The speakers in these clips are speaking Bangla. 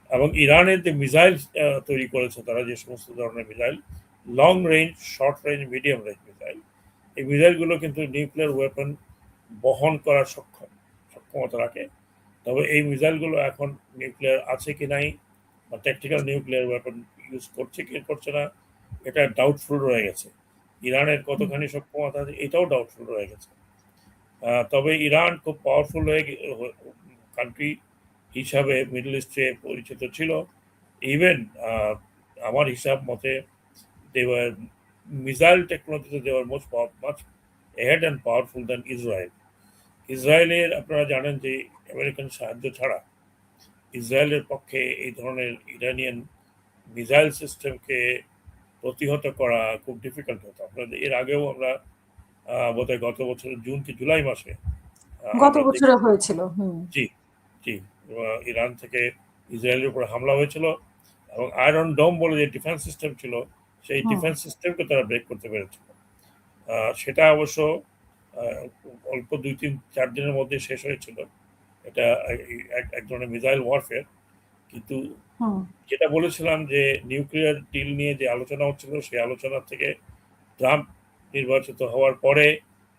এবং ইরানের যে মিসাইল তৈরি করেছে তারা, যে সমস্ত ধরনের missile, long range, short range, medium range missile, এই মিসাইলগুলো কিন্তু নিউক্লিয়ার ওয়েপন বহন করার সক্ষমতা রাখে। তবে এই মিসাইলগুলো এখন নিউক্লিয়ার আছে কি নাই, বা ট্যাকটিক্যাল নিউক্লিয়ার ওয়েপন ইউজ করছে কি করছে না, এটা ডাউটফুল রয়ে গেছে। ইরানের কতখানি সক্ষমতা আছে এটাও ডাউটফুল রয়ে গেছে। তবে ইরান খুব পাওয়ারফুল কান্ট্রি হিসাবে মিডল ইস্টে পরিচিত ছিল। ইভেন আমার হিসাব মতে দেওয়ার মিসাইল টেকনোলজিতে দেওয়ার much ahead and powerful than Israel. ইসরায়েলের আপনারা জানেন যে আমেরিকান সাহায্য ছাড়া ইসরায়েলের পক্ষে এই ধরনের ইরানিয়ান মিসাইল সিস্টেমকে প্রতিহত করা খুব ডিফিকাল্ট হতো। আপনাদের এর আগেও আমরা বোধহয় গত বছরের জুন কি জুলাই মাসে গত বছরে হয়েছিল। জি জি ইরান থেকে ইসরায়েলের উপর হামলা হয়েছিল, এবং আয়রন ডোম বলে যে ডিফেন্স সিস্টেম ছিল, সেই ডিফেন্স সিস্টেমকে তারা ব্রেক করতে পেরেছিল। সেটা অবশ্য অল্প 2-3-4 দিনের মধ্যে শেষ হয়েছিল। এটা এক ধরনের মিসাইল ওয়ারফেয়ার। কিন্তু যেটা বলেছিলাম যে নিউক্লিয়ার ডিল নিয়ে যে আলোচনা হচ্ছিল, সেই আলোচনা থেকে ট্রাম্প নির্বাচিত হওয়ার পরে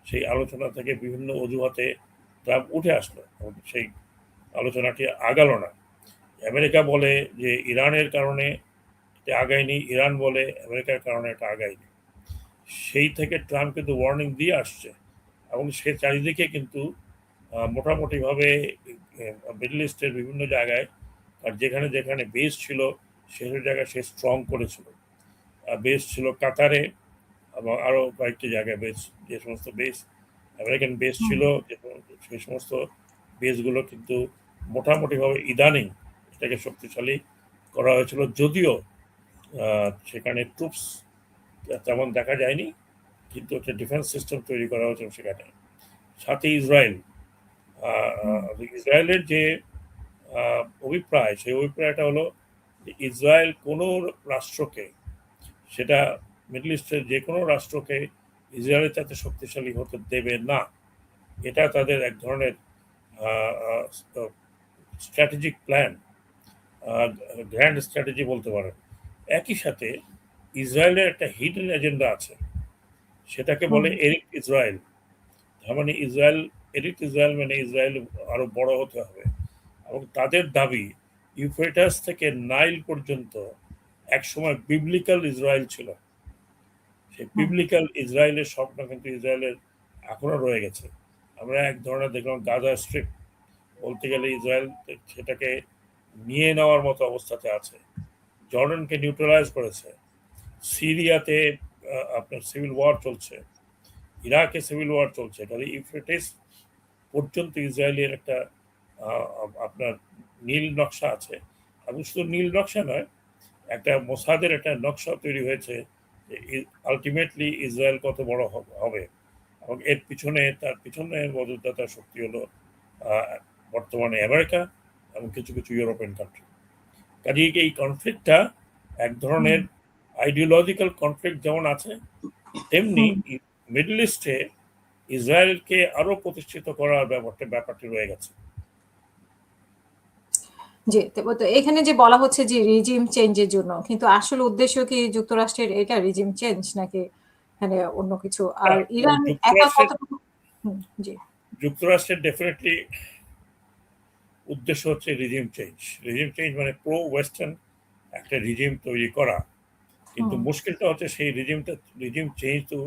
সেই আলোচনা থেকে বিভিন্ন অজুহাতে ট্রাম্প উঠে আসলো, সেই আলোচনাটি আগালো না। আমেরিকা বলে যে ইরানের কারণে এটা আগায়নি, ইরান বলে আমেরিকার কারণে এটা আগায়নি। সেই থেকে ট্রাম্প কিন্তু ওয়ার্নিং দিয়ে আসছে, এবং সে চারিদিকে কিন্তু মোটামুটিভাবে মিডল ইস্টের বিভিন্ন জায়গায়, আর যেখানে যেখানে বেস ছিল সেসব জায়গায় সে স্ট্রং করেছিল। বেস ছিল কাতারে, এবং আরও কয়েকটি জায়গায় বেস, যে সমস্ত বেস আমেরিকান বেস ছিল সেই সমস্ত বেসগুলো কিন্তু মোটামুটিভাবে ইদানিং এটাকে শক্তিশালী করা হয়েছিল। যদিও সেখানে ট্রুপস তেমন দেখা যায়নি, কিন্তু একটা ডিফেন্স সিস্টেম তৈরি করা হয়েছিল সেখানে। সাথে ইসরায়েলের যে অভিপ্রায়, সেই অভিপ্রায়টা হলো ইসরায়েল কোনো রাষ্ট্রকে, সেটা মিডল ইস্টের যে কোনো রাষ্ট্রকে ইসরায়েলের চাইতে শক্তিশালী হতে দেবে না। এটা তাদের এক ধরনের স্ট্র্যাটেজিক প্ল্যান, গ্র্যান্ড স্ট্র্যাটেজি বলতে পারেন। একই সাথে ইসরায়েলের একটা হিডেন এজেন্ডা আছে, সেটাকে বলে এরিক ইসরায়েল। তার মানে এরিক ইসরায়েল মানে ইসরায়েল আরো বড় হতে হবে, এবং তাদের দাবি ইউফ্রেটাস থেকে নাইল পর্যন্ত একসময় বিবলিক্যাল ইসরায়েল ছিল। সেই বিবলিক্যাল ইসরায়েলের স্বপ্ন কিন্তু ইসরায়েলের এখনো রয়ে গেছে। আমরা এক ধরনের দেখলাম গাজা স্ট্রিপ, বলতে গেলে ইসরায়েল সেটাকে নিয়ে নেওয়ার মতো অবস্থাতে আছে। জর্ডানকে নিউট্রালাইজ করেছে, সিরিয়াতে আপনার সিভিল ওয়ার চলছে, ইরাকে সিভিল ওয়ার চলছে। তাহলে ইউফ্রেটিস পর্যন্ত ইসরায়েলের একটা আপনার নীল নকশা আছে, এবং শুধু নীল নকশা নয়, একটা মোসাদের একটা নকশা তৈরি হয়েছে আলটিমেটলি ইসরায়েল কত বড় হবে, এবং এর পিছনে তার পিছনে মদতদাতার শক্তি হলো বর্তমানে আমেরিকা এবং কিছু কিছু ইউরোপিয়ান কান্ট্রি। কাজেই এই কনফ্লিক্টটা এক ধরনের আইডিওলজিক্যাল কনফ্লিক্ট যেমন আছে, তেমনি মিডল ইস্টে ইসরায়েলকে আরো প্রতিষ্ঠিত করার ব্যাপারটি রয়ে গেছে। জি, তো এখানে যে বলা হচ্ছে যে রিজিম চেঞ্জের জন্য, কিন্তু আসল উদ্দেশ্য কি যুক্তরাষ্ট্রের এটা রিজিম চেঞ্জ, নাকি এখানে অন্য কিছু? আর ইরান একা কতটুকু? জি, যুক্তরাষ্ট্রের ডেফিনেটলি উদ্দেশ্য হচ্ছে রিজিম চেঞ্জ। রিজিম চেঞ্জ মানে প্রো ওয়েস্টার্ন একটা রিজিম তৈরি করা। কিন্তু মুশকিলটা হচ্ছে সেই রিজিম চেঞ্জ তো